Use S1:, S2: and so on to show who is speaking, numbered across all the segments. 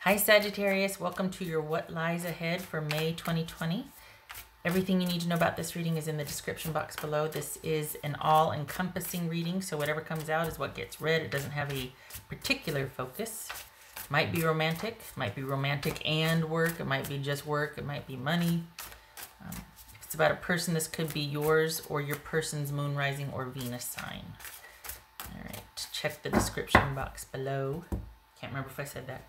S1: Hi Sagittarius, welcome to your What Lies Ahead for May 2020. Everything you need to know about this reading is in the description box below. This is an all-encompassing reading, so whatever comes out is what gets read. It doesn't have a particular focus. Might be romantic and work. It might be just work. It might be money. If it's about a person, this could be yours or your person's moon, rising, or Venus sign. All right, check the description box below. Can't remember if I said that.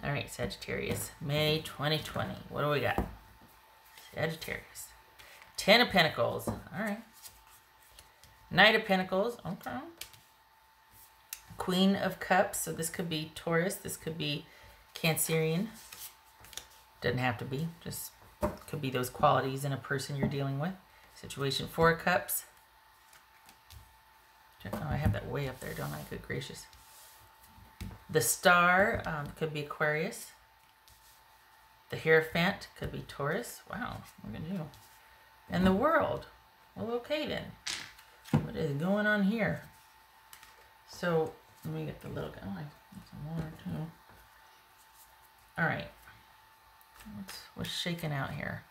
S1: All right, Sagittarius, May 2020. What do we got? Sagittarius. 10 of Pentacles. All right. Knight of Pentacles. Okay. Queen of Cups. So this could be Taurus. This could be Cancerian. Doesn't have to be. Just could be those qualities in a person you're dealing with. Situation. 4 of Cups. Oh, I have that way up there, don't I? Good gracious. The Star could be Aquarius. The Hierophant could be Taurus. Wow, look at you. And the World. Well, okay then. What is going on here? So, let me get the little guy. Oh, I need some more too. All right. What's shaking out here?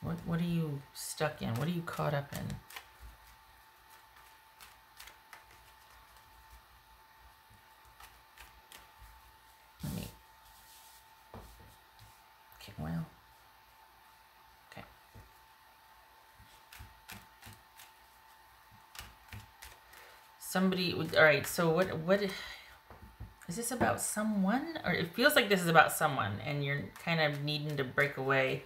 S1: What are you stuck in? What are you caught up in? Well, okay. Somebody, all right, so what is this about? Someone? Or it feels like this is about someone and you're kind of needing to break away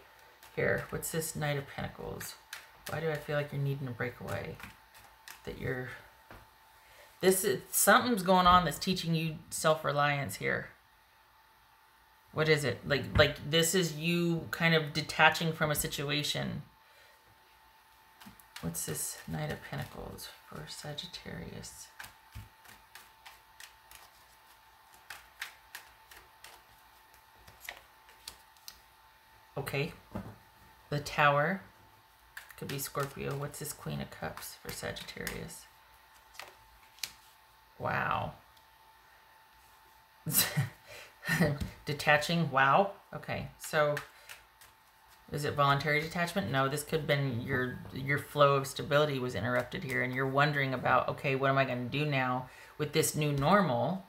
S1: here. What's this Knight of Pentacles? Why do I feel like you're needing to break away? That you're, something's going on that's teaching you self-reliance here. What is it? Like this is you kind of detaching from a situation. What's this Knight of Pentacles for Sagittarius? Okay. The Tower. Could be Scorpio. What's this Queen of Cups for Sagittarius? Wow. Detaching. Wow. Okay. So is it voluntary detachment? No, this could have been your flow of stability was interrupted here and you're wondering about, okay, what am I going to do now with this new normal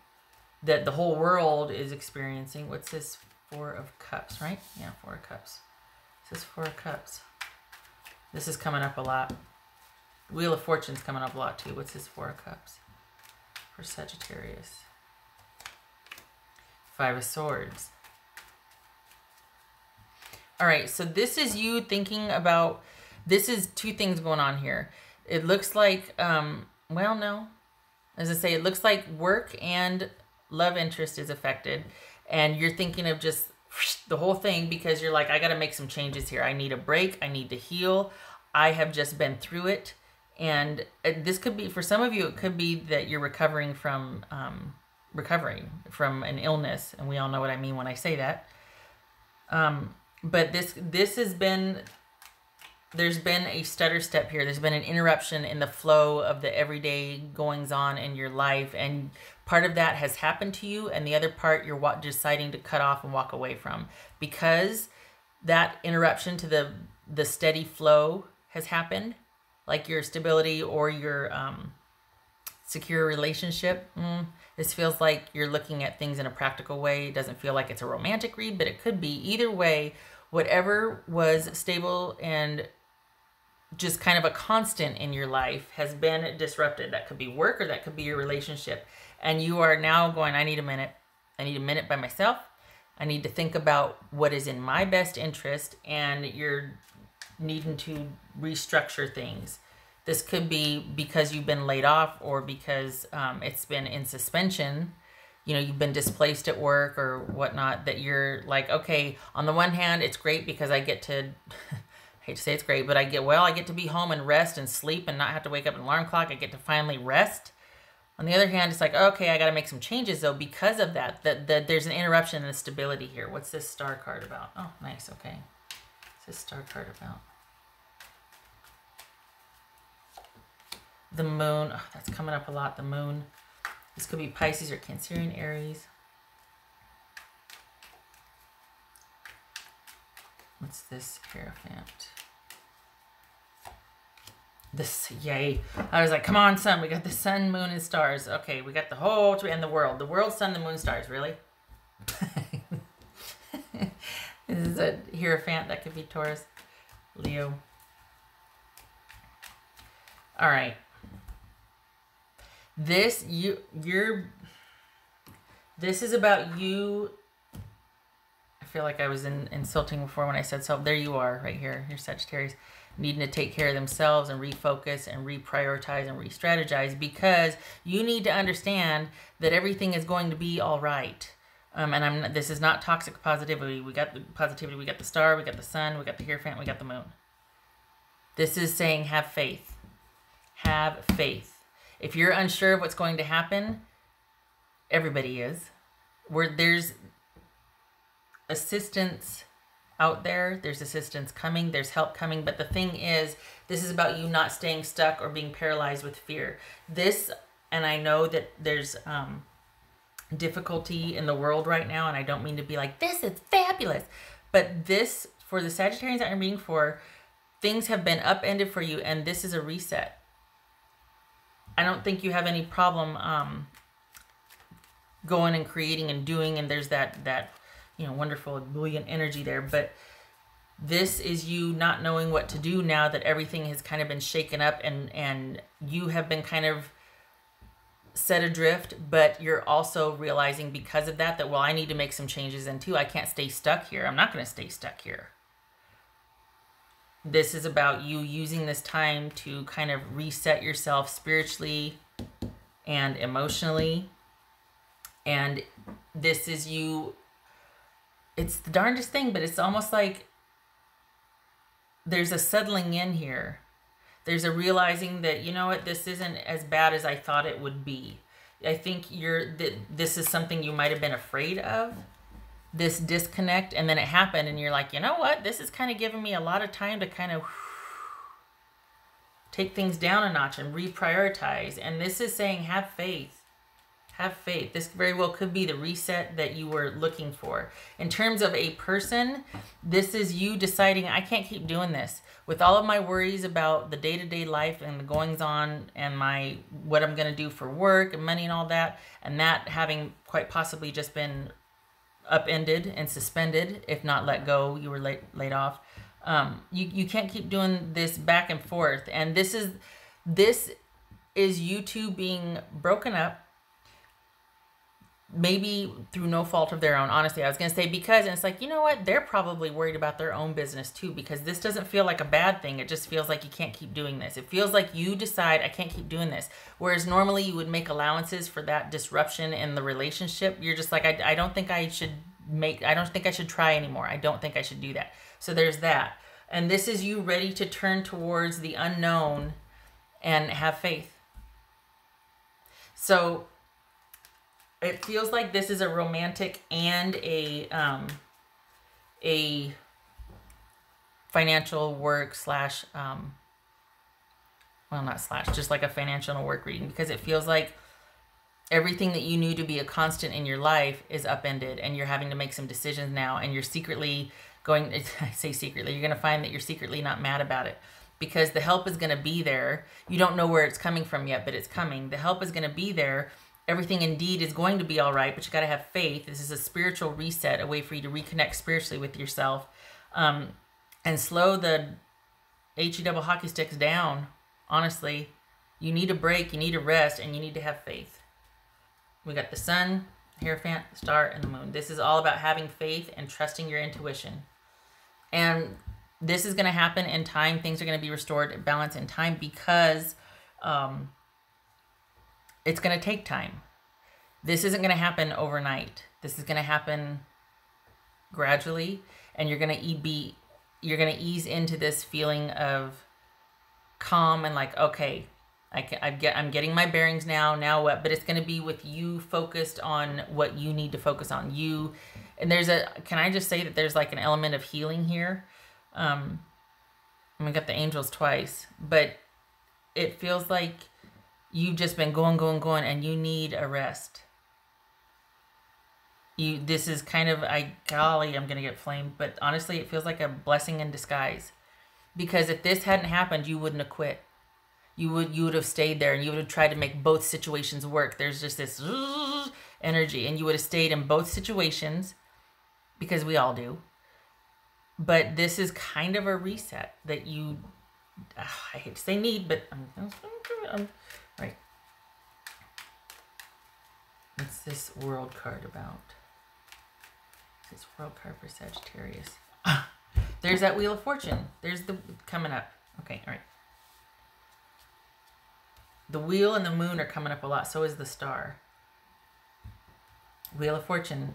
S1: that the whole world is experiencing? What's this 4 of Cups, right? Yeah, 4 of Cups. This is 4 of Cups. This is coming up a lot. Wheel of Fortune's coming up a lot too. What's this 4 of Cups for Sagittarius? 5 of Swords. All right, so this is you thinking about, this is 2 things going on here. It looks like, well, no. As I say, it looks like work and love interest is affected. And you're thinking of just the whole thing because you're like, I got to make some changes here. I need a break. I need to heal. I have just been through it. And this could be, for some of you, it could be that you're recovering from an illness, and we all know what I mean when I say that. But this has been, there's been a stutter step here. There's been an interruption in the flow of the everyday goings on in your life, and part of that has happened to you, and the other part you're deciding to cut off and walk away from because that interruption to the steady flow has happened, like your stability or your secure relationship. This feels like you're looking at things in a practical way. It doesn't feel like it's a romantic read, but it could be. Either way, whatever was stable and just kind of a constant in your life has been disrupted. That could be work or that could be your relationship. And you are now going, I need a minute. I need a minute by myself. I need to think about what is in my best interest, and you're needing to restructure things. This could be because you've been laid off or because it's been in suspension. You know, you've been displaced at work or whatnot, that you're like, okay, on the one hand, it's great because I get to, I hate to say it's great, but I get to be home and rest and sleep and not have to wake up an alarm clock. I get to finally rest. On the other hand, it's like, okay, I got to make some changes though because of that. That there's an interruption in the stability here. What's this Star card about? Oh, nice, okay. What's this Star card about? The Moon, oh, that's coming up a lot, the Moon. This could be Pisces or Cancerian, Aries. What's this Hierophant? This, yay. I was like, come on, sun. We got the sun, moon, and stars. Okay, we got the whole tree and the world. The world, sun, the moon, stars. Really? This is a Hierophant. That could be Taurus, Leo. All right. This, this is about you. I feel like I was insulting before when I said so. There you are right here. You're Sagittarius. Needing to take care of themselves and refocus and reprioritize and re-strategize, because you need to understand that everything is going to be all right. And this is not toxic positivity. We got the positivity, we got the star, we got the sun, we got the Hierophant, we got the moon. This is saying have faith. Have faith. If you're unsure of what's going to happen, everybody is. There's assistance out there, there's assistance coming, there's help coming, but the thing is, this is about you not staying stuck or being paralyzed with fear. This, and I know that there's difficulty in the world right now, and I don't mean to be like, this is fabulous, but this, for the Sagittarians that I'm reading for, things have been upended for you, and this is a reset. I don't think you have any problem going and creating and doing, and there's that wonderful brilliant energy there, but this is you not knowing what to do now that everything has kind of been shaken up, and you have been kind of set adrift, but you're also realizing because of that, well, I need to make some changes, and too, I can't stay stuck here. I'm not going to stay stuck here. This is about you using this time to kind of reset yourself spiritually and emotionally, and this is you. It's the darndest thing, but it's almost like there's a settling in here. There's a realizing that, you know what, this isn't as bad as I thought it would be. I think this is something you might have been afraid of, this disconnect, and then it happened, and you're like, you know what, this is kind of giving me a lot of time to kind of take things down a notch and reprioritize. And this is saying have faith. Have faith. This very well could be the reset that you were looking for. In terms of a person, this is you deciding, I can't keep doing this. With all of my worries about the day-to-day life and the goings-on and what I'm going to do for work and money and all that, and that having quite possibly just been upended and suspended, if not let go, you were laid off. You can't keep doing this back and forth. And this is you two being broken up, maybe through no fault of their own. Honestly, I was going to say, because, and it's like, you know what, they're probably worried about their own business too, because this doesn't feel like a bad thing. It just feels like you can't keep doing this. It feels like you decide, I can't keep doing this. Whereas normally you would make allowances for that disruption in the relationship. You're just like, I don't think I should try anymore. I don't think I should do that. So there's that. And this is you ready to turn towards the unknown and have faith. So it feels like this is a romantic and a financial work slash, well, not slash, just like a financial work reading, because it feels like everything that you knew to be a constant in your life is upended, and you're having to make some decisions now, and you're secretly going, I say secretly, you're going to find that you're secretly not mad about it, because the help is going to be there. You don't know where it's coming from yet, but it's coming. The help is going to be there. Everything indeed is going to be all right, but you got to have faith. This is a spiritual reset, a way for you to reconnect spiritually with yourself, and slow the HE double hockey sticks down. Honestly, you need a break, you need a rest, and you need to have faith. We got the sun, Hierophant, star, and the moon. This is all about having faith and trusting your intuition. And this is going to happen in time. Things are going to be restored, balance in time, because it's going to take time. This isn't going to happen overnight. This is going to happen gradually, and you're going to ease into this feeling of calm and like, okay, I'm getting my bearings now. Now what? But it's going to be with you focused on what you need to focus on. You, and can I just say that there's like an element of healing here? We got the angels twice, but it feels like You've just been going, going, going, and you need a rest. This is kind of, golly, I'm going to get flamed, but honestly, it feels like a blessing in disguise. Because if this hadn't happened, you wouldn't have quit. You would have stayed there, and you would have tried to make both situations work. There's just this energy, and you would have stayed in both situations, because we all do. But this is kind of a reset that you, I hate to say need, but I'm right. What's this world card about? This world card for Sagittarius. There's that Wheel of Fortune. There's the coming up. Okay, all right. The wheel and the moon are coming up a lot. So is the star. Wheel of Fortune.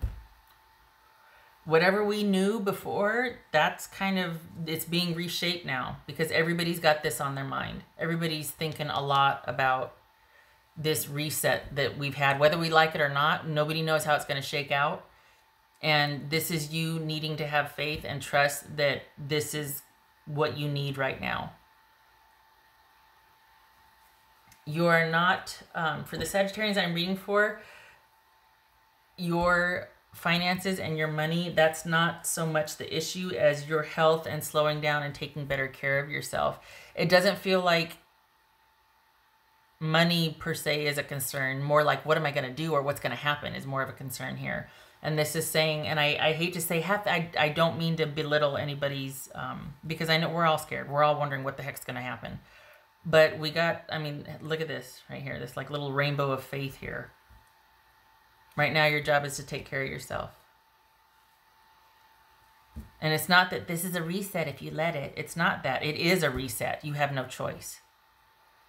S1: Whatever we knew before, that's kind of, it's being reshaped now because everybody's got this on their mind. Everybody's thinking a lot about this reset that we've had, whether we like it or not. Nobody knows how it's going to shake out. And this is you needing to have faith and trust that this is what you need right now. You are not, for the Sagittarians I'm reading for, your finances and your money, that's not so much the issue as your health and slowing down and taking better care of yourself. It doesn't feel like money per se is a concern. More like, what am I going to do or what's going to happen is more of a concern here. And this is saying, and I hate to say, I don't mean to belittle anybody's, because I know we're all scared. We're all wondering what the heck's going to happen. But we got, I mean, look at this right here. This like little rainbow of faith here. Right now, your job is to take care of yourself. And it's not that this is a reset if you let it. It's not that. It is a reset. You have no choice.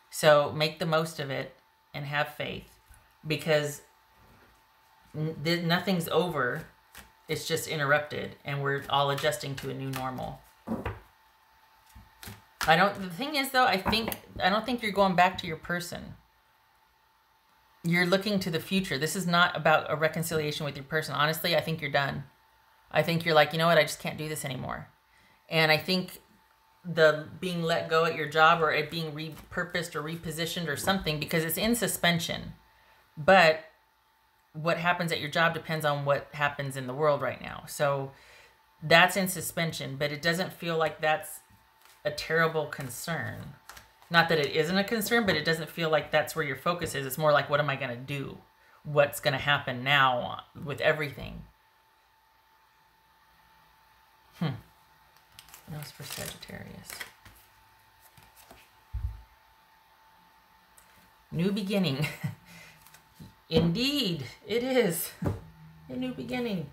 S1: So make the most of it and have faith, because nothing's over. It's just interrupted, and we're all adjusting to a new normal. The thing is though, I don't think you're going back to your person. You're looking to the future. This is not about a reconciliation with your person. Honestly, I think you're done. I think you're like, you know what, I just can't do this anymore. And I think the being let go at your job, or it being repurposed or repositioned or something, because it's in suspension. But what happens at your job depends on what happens in the world right now. So that's in suspension, but it doesn't feel like that's a terrible concern. Not that it isn't a concern, but it doesn't feel like that's where your focus is. It's more like, what am I going to do? What's going to happen now with everything? What else for Sagittarius? New beginning. Indeed, it is a new beginning.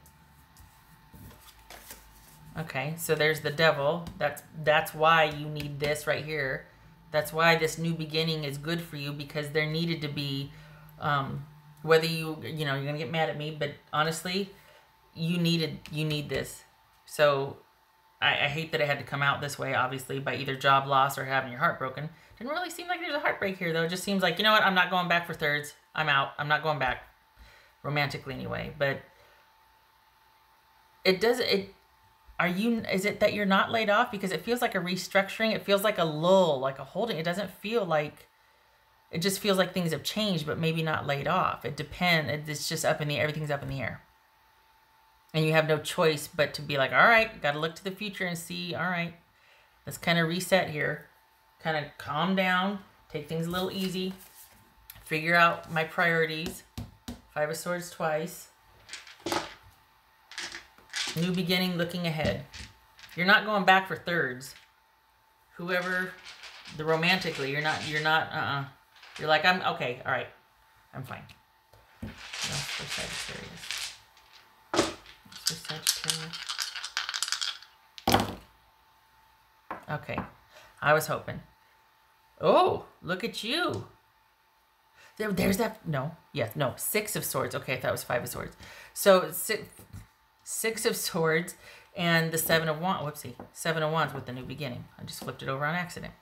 S1: Okay, so there's the devil. That's why you need this right here. That's why this new beginning is good for you, because there needed to be, whether you're going to get mad at me, but honestly, you need this. So I hate that it had to come out this way, obviously, by either job loss or having your heart broken. Didn't really seem like there's a heartbreak here, though. It just seems like, you know what, I'm not going back for thirds. I'm out. I'm not going back. Romantically, anyway. But is it that you're not laid off? Because it feels like a restructuring. It feels like a lull, like a holding. It doesn't feel like, it just feels like things have changed, but maybe not laid off. It depends. It's just up in the air. Everything's up in the air. And you have no choice but to be like, all right, got to look to the future and see, all right, let's kind of reset here. Kind of calm down, take things a little easy, figure out my priorities. 5 of Swords twice. New beginning, looking ahead. You're not going back for thirds. Whoever, romantically, you're not, You're like, I'm, okay, all right, I'm fine. That's for Sagittarius. That's for Sagittarius. Okay, I was hoping. Oh, look at you. There's that, no, yes, no, 6 of Swords. Okay, I thought it was 5 of Swords. So 6 of Swords and the 7 of Wands. Whoopsie, 7 of Wands with the new beginning. I just flipped it over on accident.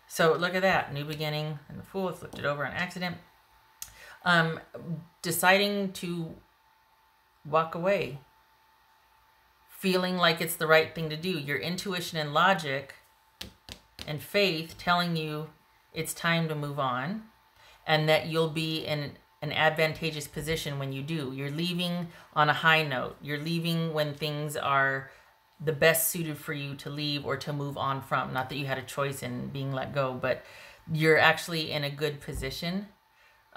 S1: So look at that, new beginning and the Fool. I flipped it over on accident. Deciding to walk away, feeling like it's the right thing to do. Your intuition and logic and faith telling you it's time to move on. and that you'll be in an advantageous position when you do. You're leaving on a high note. You're leaving when things are the best suited for you to leave or to move on from. Not that you had a choice in being let go, but you're actually in a good position.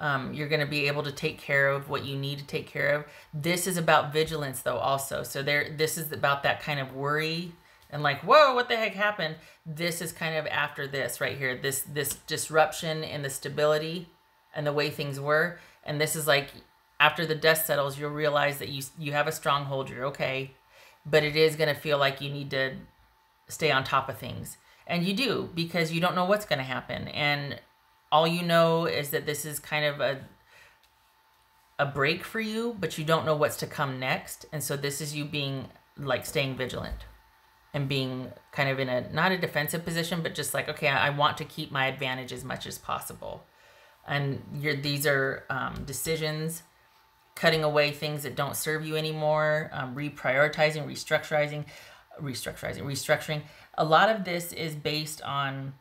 S1: You're going to be able to take care of what you need to take care of. This is about vigilance, though, also. So this is about that kind of worry and like, whoa, what the heck happened? This is kind of after this right here. This disruption in the stability and the way things were. And this is like, after the dust settles, you'll realize that you have a stronghold. You're okay. But it is going to feel like you need to stay on top of things. And you do, because you don't know what's going to happen. And all you know is that this is kind of a break for you, but you don't know what's to come next. And so this is you being like staying vigilant and being kind of in a, not a defensive position, but just like, okay, I want to keep my advantage as much as possible. And these are decisions, cutting away things that don't serve you anymore, reprioritizing, restructuring. A lot of this is based on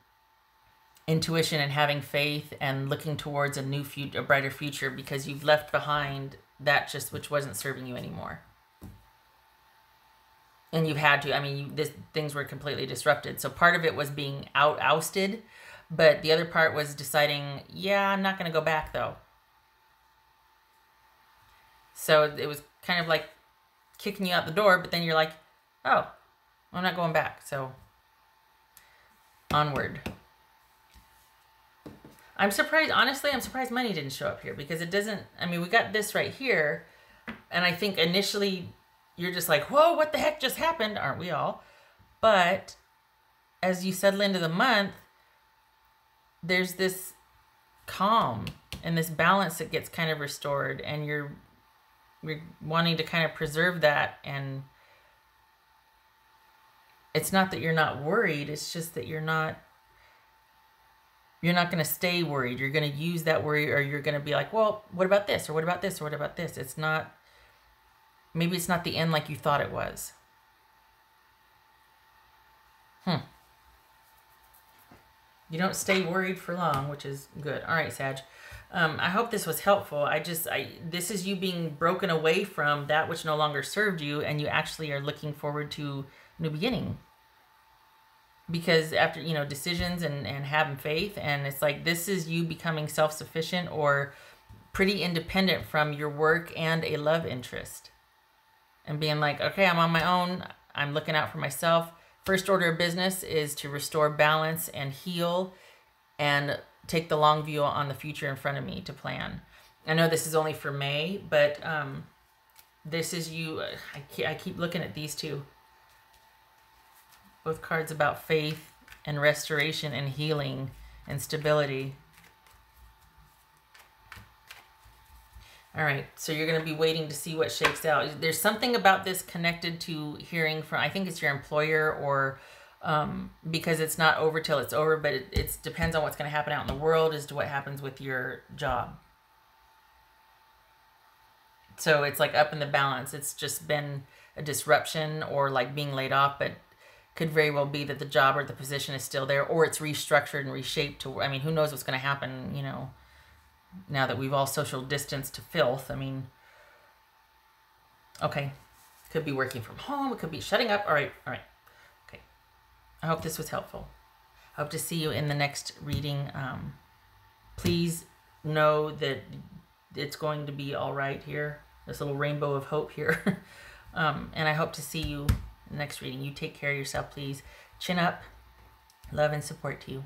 S1: intuition and having faith and looking towards a new future, a brighter future, because you've left behind that which wasn't serving you anymore. And you've had to, I mean, things were completely disrupted. So part of it was being ousted, but the other part was deciding, yeah, I'm not going to go back though. So it was kind of like kicking you out the door, but then you're like, oh, I'm not going back. So onward. I'm surprised, honestly, I'm surprised money didn't show up here, because it doesn't, I mean, we got this right here, and I think initially you're just like, whoa, what the heck just happened? Aren't we all? But as you settle into the month, there's this calm and this balance that gets kind of restored, and you're wanting to kind of preserve that. And it's not that you're not worried, it's just that you're not going to stay worried. You're going to use that worry, or you're going to be like, well, what about this? Or what about this? Or what about this? It's not, maybe it's not the end like you thought it was. You don't stay worried for long, which is good. All right, Sag. I hope this was helpful. This is you being broken away from that which no longer served you, and you actually are looking forward to a new beginning. Because after, you know, decisions and having faith, and it's like, this is you becoming self-sufficient or pretty independent from your work and a love interest. And being like, okay, I'm on my own. I'm looking out for myself. First order of business is to restore balance and heal and take the long view on the future in front of me to plan. I know this is only for May, but this is you. I keep looking at these two. Both cards about faith and restoration and healing and stability. All right, so you're going to be waiting to see what shakes out. There's something about this connected to hearing from, I think it's your employer, or because it's not over till it's over, but it depends on what's going to happen out in the world as to what happens with your job. So it's like up in the balance. It's just been a disruption or like being laid off, but could very well be that the job or the position is still there, or it's restructured and reshaped to, I mean, who knows what's going to happen, you know, now that we've all social distanced to filth. I mean, okay. Could be working from home. It could be shutting up. All right. Okay. I hope this was helpful. I hope to see you in the next reading. Please know that it's going to be all right here. This little rainbow of hope here. And I hope to see you in the next reading. You take care of yourself, please. Chin up. Love and support to you.